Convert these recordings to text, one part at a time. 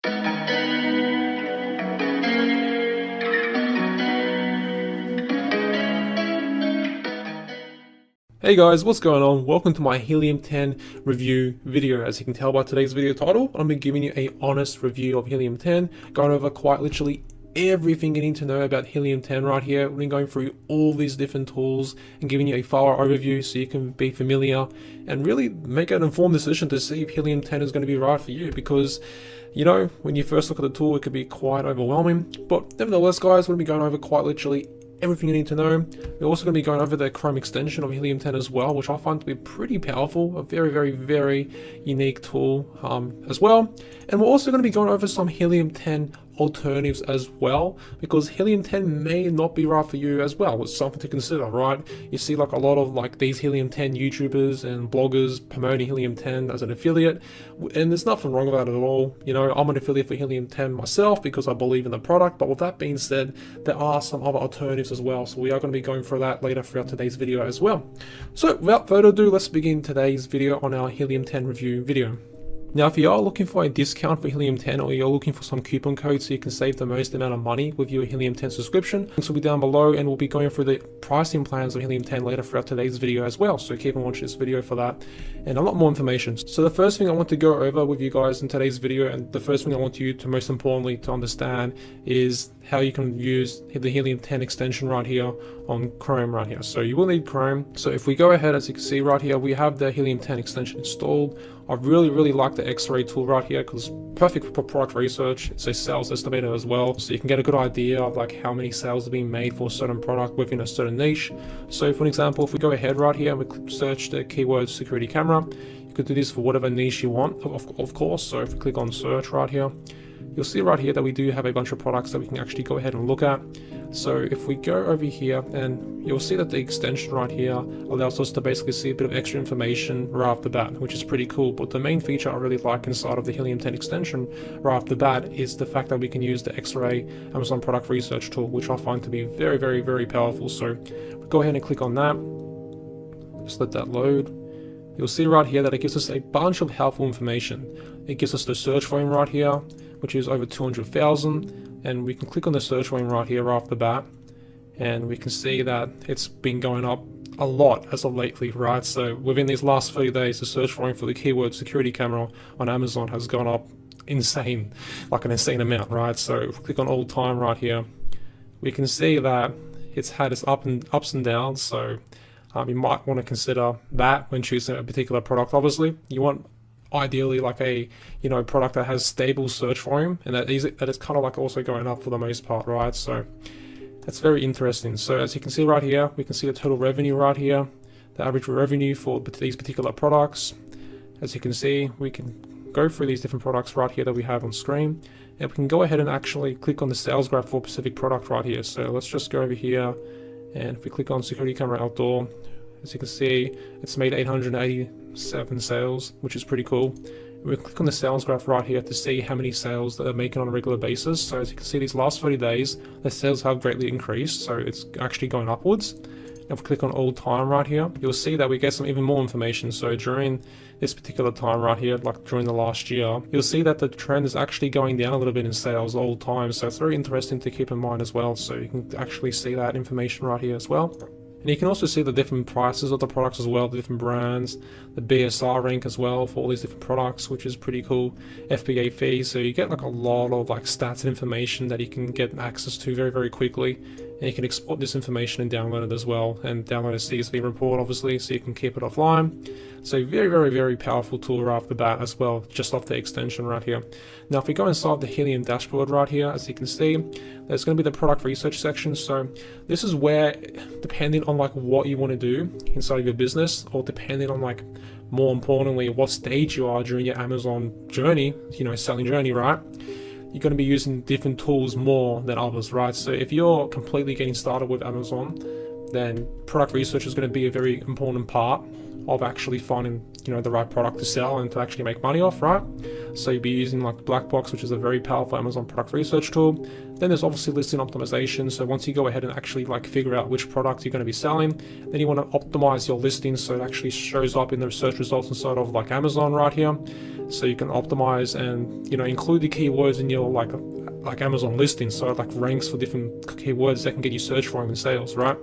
Hey guys, what's going on? Welcome to my Helium 10 review video. As you can tell by today's video title, I'm going to be giving you a honest review of Helium 10, going over quite literally everything you need to know about Helium 10 right here. We've been going through all these different tools and giving you a thorough overview so you can be familiar and really make an informed decision to see if Helium 10 is going to be right for you, because you know, when you first look at the tool, it could be quite overwhelming. But nevertheless, guys, we'll be going over quite literally everything you need to know. We're also going to be going over the Chrome extension of Helium 10 as well, which I find to be pretty powerful, a very unique tool as well. And we're also going to be going over some Helium 10 alternatives as well, because Helium 10 may not be right for you as well. It's something to consider, right? You see like a lot of like these Helium 10 YouTubers and bloggers promoting Helium 10 as an affiliate, and there's nothing wrong with that at all. You know, I'm an affiliate for Helium 10 myself because I believe in the product, but with that being said, there are some other alternatives as well, so we are going to be going through that later throughout today's video as well. So without further ado, let's begin today's video on our Helium 10 review video. Now, if you are looking for a discount for Helium 10, or you're looking for some coupon codes so you can save the most amount of money with your Helium 10 subscription, links will be down below, and we'll be going through the pricing plans of Helium 10 later throughout today's video as well. So keep on watching this video for that and a lot more information. So the first thing I want to go over with you guys in today's video, and the first thing I want you to most importantly to understand, is how you can use the Helium 10 extension right here on Chrome right here. So you will need Chrome. So if we go ahead, as you can see right here, we have the Helium 10 extension installed. I really like the X-ray tool right here because perfect for product research. It's a sales estimator as well, so you can get a good idea of like how many sales are being made for a certain product within a certain niche. So for an example, if we go ahead right here and we search the keyword security camera, you could do this for whatever niche you want, of course. So if we click on search right here, you'll see right here that we do have a bunch of products that we can actually go ahead and look at. So if we go over here, and you'll see that the extension right here allows us to basically see a bit of extra information right off the bat, which is pretty cool. But the main feature I really like inside of the Helium 10 extension right off the bat is the fact that we can use the X-ray Amazon product research tool, which I find to be very powerful. So go ahead and click on that. Just let that load. You'll see right here that it gives us a bunch of helpful information. It gives us the search volume right here, which is over 200,000, and we can click on the search volume right here right off the bat, and we can see that it's been going up a lot as of lately, right? So within these last 30 days, the search volume for the keyword security camera on Amazon has gone up insane, like an insane amount, right? So if we click on all time right here, we can see that it's had its ups and downs. So you might want to consider that when choosing a particular product. Obviously, you want ideally like a product that has stable search volume, and that is kind of like also going up for the most part, right? So that's very interesting. So as you can see right here, we can see the total revenue right here, the average revenue for these particular products. As you can see, we can go through these different products right here that we have on screen, and we can go ahead and actually click on the sales graph for a specific product right here. So let's just go over here, and if we click on security camera outdoor, as you can see, it's made 887 sales, which is pretty cool. We click on the sales graph right here to see how many sales that they're making on a regular basis. So as you can see, these last 30 days, the sales have greatly increased, so it's actually going upwards. If we click on all time right here, you'll see that we get some even more information. So during this particular time right here, like during the last year, you'll see that the trend is actually going down a little bit in sales all time. So it's very interesting to keep in mind as well. So you can actually see that information right here as well. And you can also see the different prices of the products as well, the different brands, the BSR rank as well for all these different products, which is pretty cool. FBA fees, so you get like a lot of like stats and information that you can get access to very quickly. And you can export this information and download it as well, and download a CSV report obviously, so you can keep it offline. So very powerful tool right off the bat as well, just off the extension right here. Now if we go inside the Helium dashboard right here, as you can see, there's going to be the product research section. So this is where, depending on like what you want to do inside of your business, or depending on like, more importantly, what stage you are during your Amazon journey, selling journey, right? You're going to be using different tools more than others, right? So if you're completely getting started with Amazon, then product research is going to be a very important part of actually finding, the right product to sell and to actually make money off, right? So you'll be using like Black Box, which is a very powerful Amazon product research tool. Then there's obviously listing optimization. So once you go ahead and actually like figure out which product you're going to be selling, then you want to optimize your listing so it actually shows up in the search results inside of like Amazon right here. So you can optimize and include the keywords in your like Amazon listings, so it like ranks for different keywords that can get you search volume and sales, right?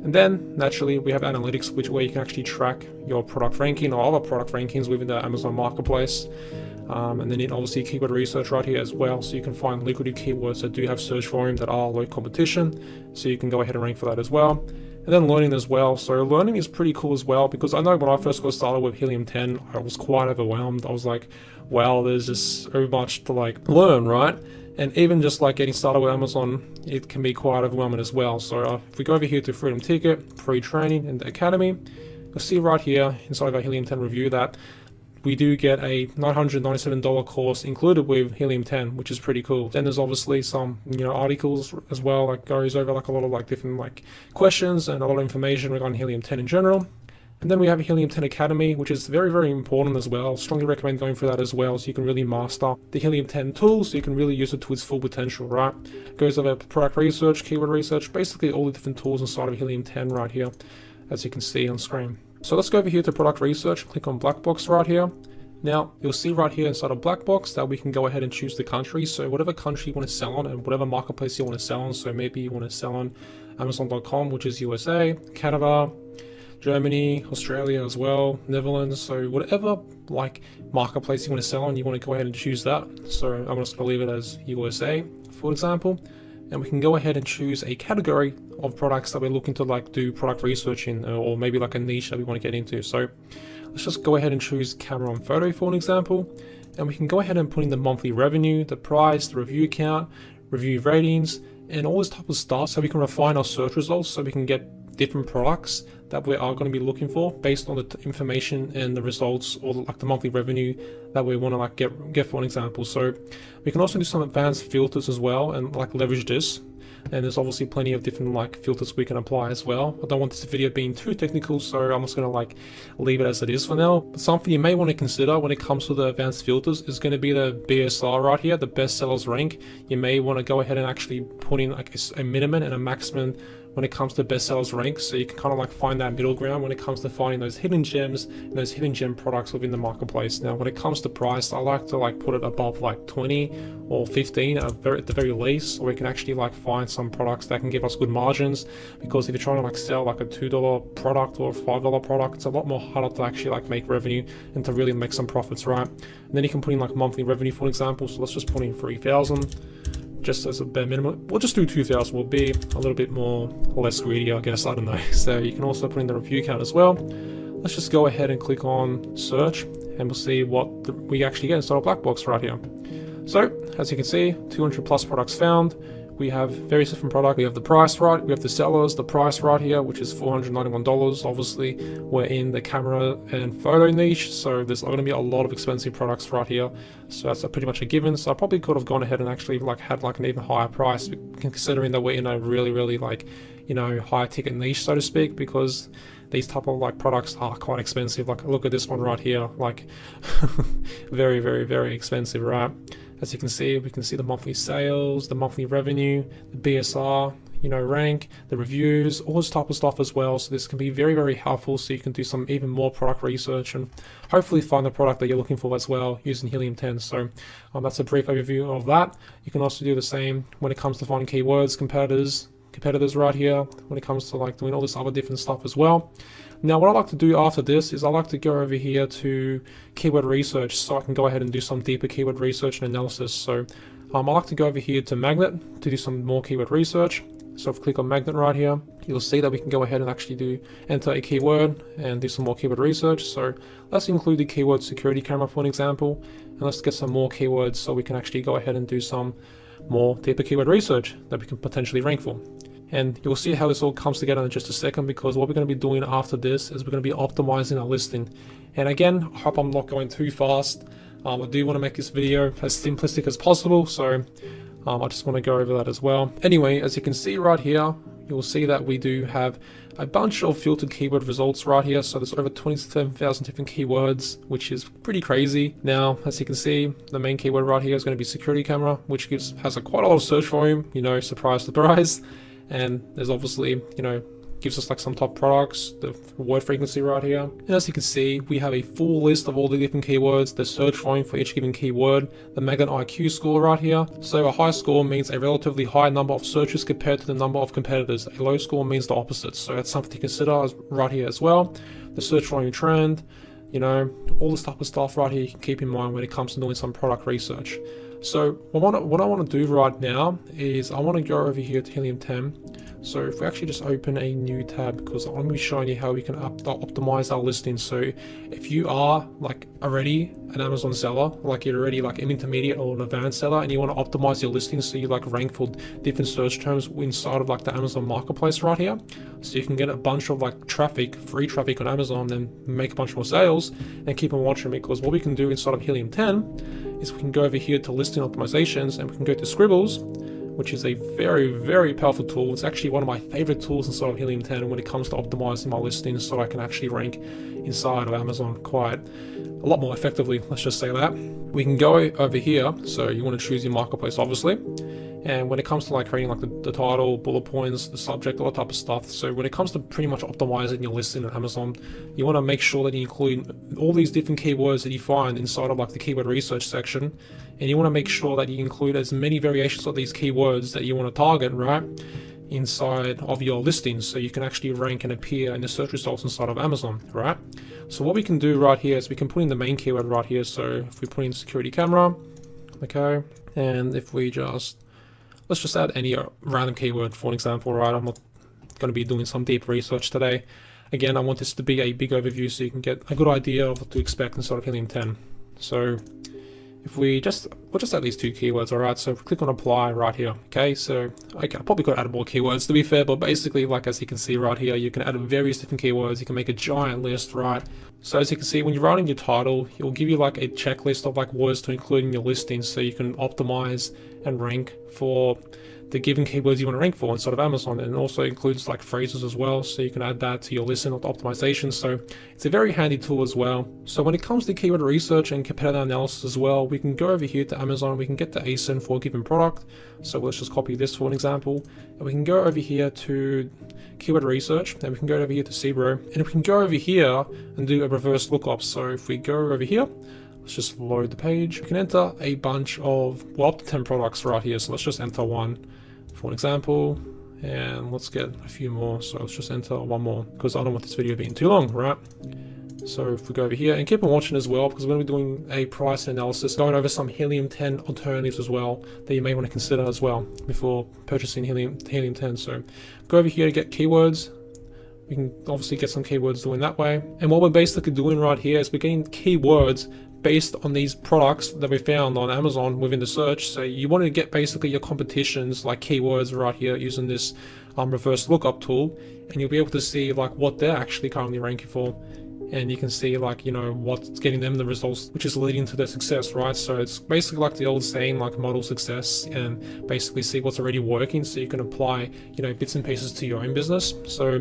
And then naturally we have analytics, where you can actually track your product ranking or other product rankings within the Amazon marketplace. And then obviously keyword research right here as well, so you can find lucrative keywords that do have search volume that are low competition, so you can go ahead and rank for that as well. And then learning as well. So learning is pretty cool as well, because I know when I first got started with Helium 10, I was quite overwhelmed. I was like, wow, there's just so much to like learn, right? And even just like getting started with Amazon, it can be quite overwhelming as well. So if we go over here to Freedom Ticket, Pre-Training, and the Academy, you'll see right here inside of our Helium 10 review that we do get a $997 course included with Helium 10, which is pretty cool. Then there's obviously some articles as well, like goes over like a lot of like different like questions and a lot of information regarding Helium 10 in general. And then we have a Helium 10 Academy, which is very, very important as well. Strongly recommend going for that as well, so you can really master the Helium 10 tools, so you can really use it to its full potential, right? It goes over product research, keyword research, basically all the different tools inside of Helium 10 right here, as you can see on screen. So let's go over here to product research, click on Black Box right here. Now, you'll see right here inside of Black Box that we can go ahead and choose the country. So whatever country you want to sell on and whatever marketplace you want to sell on. So maybe you want to sell on Amazon.com, which is USA, Canada, Germany, Australia as well, Netherlands. So whatever like marketplace you want to sell on, you want to go ahead and choose that. So I'm just going to leave it as USA, for example. And we can go ahead and choose a category of products that we're looking to like do product research in, or maybe like a niche that we want to get into. So let's just go ahead and choose camera and photo for an example. And we can go ahead and put in the monthly revenue, the price, the review count, review ratings, and all this type of stuff, so we can refine our search results, so we can get different products that we are going to be looking for based on the information and the results, or like the monthly revenue that we want to like get for an example. So we can also do some advanced filters as well and like leverage this. And there's obviously plenty of different like filters we can apply as well. I don't want this video being too technical, so I'm just going to like leave it as it is for now. But something you may want to consider when it comes to the advanced filters is going to be the BSR right here, the best sellers rank. You may want to go ahead and actually put in like a minimum and a maximum when it comes to best sellers rank, so you can kind of like find that middle ground when it comes to finding those hidden gems and those hidden gem products within the marketplace. Now when it comes to price, I like to like put it above like 20 or 15 at the very least, so we can actually like find some products that can give us good margins, because if you're trying to like sell like a $2 product or a $5 product, it's a lot more harder to actually like make revenue and to really make some profits, right? And then you can put in like monthly revenue for example, so let's just put in 3,000 just as a bare minimum. We'll just do 2,000. We'll be a little bit more less greedy, I guess, I don't know. So you can also put in the review count as well. Let's just go ahead and click on search, and we'll see what we actually get inside of Black Box right here. So as you can see, 200 plus products found. We have various different products. We have the price right, we have the sellers, the price right here, which is $491. Obviously, we're in the camera and photo niche, so there's going to be a lot of expensive products right here. So that's pretty much a given. So I probably could have gone ahead and actually like had like an even higher price, considering that we're in a really like high ticket niche, so to speak, because these type of like products are quite expensive. Like look at this one right here, like very expensive, right? As you can see, we can see the monthly sales, the monthly revenue, the BSR, rank, the reviews, all this type of stuff as well. So this can be very helpful, so you can do some even more product research and hopefully find the product that you're looking for as well using Helium 10. So that's a brief overview of that. You can also do the same when it comes to finding keywords, competitors right here, when it comes to like doing all this other different stuff as well. Now what I like to do after this is I like to go over here to keyword research, so I can go ahead and do some deeper keyword research and analysis. So I like to go over here to Magnet to do some more keyword research. So if I click on Magnet right here, you'll see that we can go ahead and actually enter a keyword and do some more keyword research. So let's include the keyword security camera for an example, and let's get some more keywords so we can actually go ahead and do some more deeper keyword research that we can potentially rank for. And you'll see how this all comes together in just a second, because what we're going to be doing after this is we're going to be optimizing our listing. And again, I hope I'm not going too fast. I do want to make this video as simplistic as possible, so I just want to go over that as well. Anyway, as you can see right here, you'll see that we do have a bunch of filtered keyword results right here. So there's over 27,000 different keywords, which is pretty crazy. Now, as you can see, the main keyword right here is going to be security camera, which has quite a lot of search volume, surprise, surprise. And there's obviously, gives us like some top products, the word frequency right here. And as you can see, we have a full list of all the different keywords, the search volume for each given keyword, the Magnet IQ score right here. So a high score means a relatively high number of searches compared to the number of competitors. A low score means the opposite. So that's something to consider right here as well. The search volume trend, all this type of stuff right here you can keep in mind when it comes to doing some product research. So what I want to do right now is I want to go over here to Helium 10. So if we actually just open a new tab, because I'm going to be showing you how we can optimize our listings. So if you are like already an Amazon seller, like you're already like an intermediate or an advanced seller, and you want to optimize your listings so you like rank for different search terms inside of like the Amazon marketplace right here, so you can get a bunch of like free traffic on Amazon and make a bunch more sales, and keep on watching me, because what we can do inside of Helium 10 is we can go over here to listing optimizations, and we can go to Scribbles, which is a very, very powerful tool. It's actually one of my favorite tools inside of Helium 10 when it comes to optimizing my listings, so I can actually rank inside of Amazon quite a lot more effectively, let's just say that. We can go over here, so you want to choose your marketplace obviously, and when it comes to like creating like the title, bullet points, the subject, all that type of stuff, so when it comes to pretty much optimizing your listing on Amazon, you want to make sure that you include all these different keywords that you find inside of like the keyword research section, and you want to make sure that you include as many variations of these keywords that you want to target, right, inside of your listings, so you can actually rank and appear in the search results inside of Amazon, right? So what we can do right here is we can put in the main keyword right here. So if we put in security camera, okay, and if we let's just add any random keyword for an example, right? I'm not going to be doing some deep research today. Again, I want this to be a big overview so you can get a good idea of what to expect inside of Helium 10. So if we'll just add these two keywords, all right? So if we click on apply right here, okay? So I probably could add more keywords to be fair, but basically, like as you can see right here, you can add various different keywords. You can make a giant list, right? So as you can see, when you're writing your title, it'll give you like a checklist of like words to include in your listings, so you can optimize and rank for the given keywords you want to rank for inside of Amazon, and it also includes like phrases as well, so you can add that to your listing optimization. So it's a very handy tool as well. So when it comes to keyword research and competitor analysis as well, we can go over here to Amazon, we can get the ASIN for a given product. So let's just copy this for an example, and we can go over here to keyword research, and we can go over here to Cbro, and we can go over here and do a reverse lookup. So if we go over here, let's just load the page. We can enter a bunch of, well, up to 10 products right here. So let's just enter one for an example, and let's get a few more. So let's just enter one more, because I don't want this video being too long, right? So if we go over here, and keep on watching as well, because we're going to be doing a price analysis, going over some Helium 10 alternatives as well that you may want to consider as well before purchasing Helium 10. So go over here to get keywords. We can obviously get some keywords doing that way. And what we're basically doing right here is we're getting keywords based on these products that we found on Amazon within the search. So you want to get basically your competitions like keywords right here using this reverse lookup tool, and you'll be able to see like what they're actually currently ranking for. And you can see like, what's getting them the results, which is leading to their success, right? So it's basically like the old saying, like model success, and basically see what's already working so you can apply, bits and pieces to your own business. So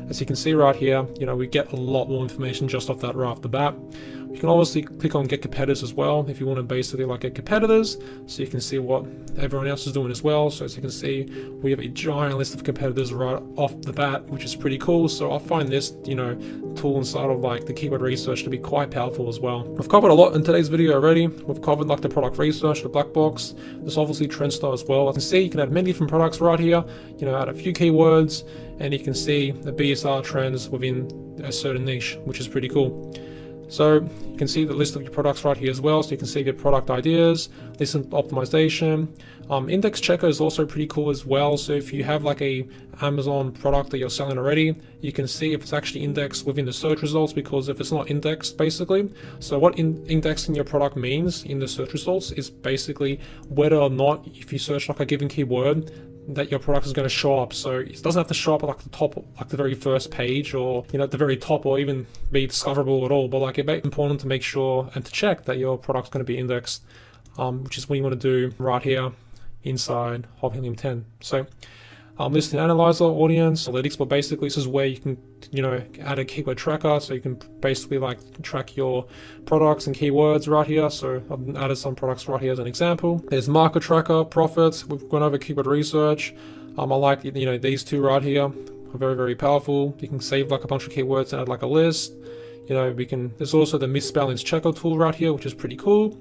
as you can see right here, we get a lot more information just off that right off the bat. You can obviously click on get competitors as well if you want to basically like get competitors, so you can see what everyone else is doing as well. So as you can see, we have a giant list of competitors right off the bat, which is pretty cool. So I find this, tool inside of like the keyword research to be quite powerful as well. We've covered a lot in today's video already. We've covered like the product research, the black box. There's obviously trend star as well. As you can see, you can add many different products right here. Add a few keywords, and you can see the BSR trends within a certain niche, which is pretty cool. So you can see the list of your products right here as well, so you can see your product ideas, listen optimization. Index checker is also pretty cool as well. So if you have like a Amazon product that you're selling already, you can see if it's actually indexed within the search results, because if it's not indexed basically. So what indexing your product means in the search results is basically whether or not, if you search like a given keyword, that your product is going to show up. So it doesn't have to show up at like the top, like the very first page, or at the very top, or even be discoverable at all. But like it's important to make sure and to check that your product's going to be indexed, which is what you want to do right here inside of Helium 10. So listing analyzer, audience, analytics, but basically this is where you can, add a keyword tracker, so you can basically like track your products and keywords right here. So I've added some products right here as an example. There's market tracker, profits. We've gone over keyword research. I like, these two right here are very, very powerful. You can save like a bunch of keywords and add like a list. There's also the misspellings checker tool right here, which is pretty cool.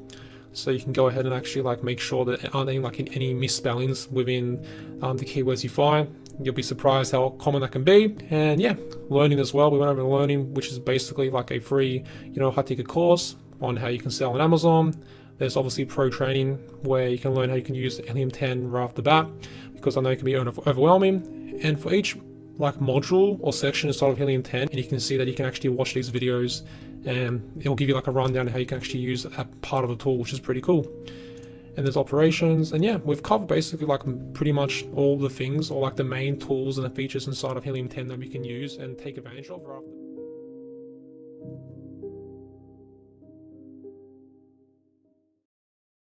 So you can go ahead and actually like make sure that there aren't any misspellings within the keywords you find. You'll be surprised how common that can be. And yeah, learning as well. We went over learning, which is basically like a free, high ticket course on how you can sell on Amazon. There's obviously pro training where you can learn how you can use Helium 10 right off the bat, because I know it can be overwhelming. And for each like module or section inside of Helium 10, and you can see that you can actually watch these videos and it'll give you like a rundown of how you can actually use that part of the tool, which is pretty cool. And there's operations, and yeah, we've covered basically like pretty much all the things, or like the main tools and the features inside of Helium 10 that we can use and take advantage of right after.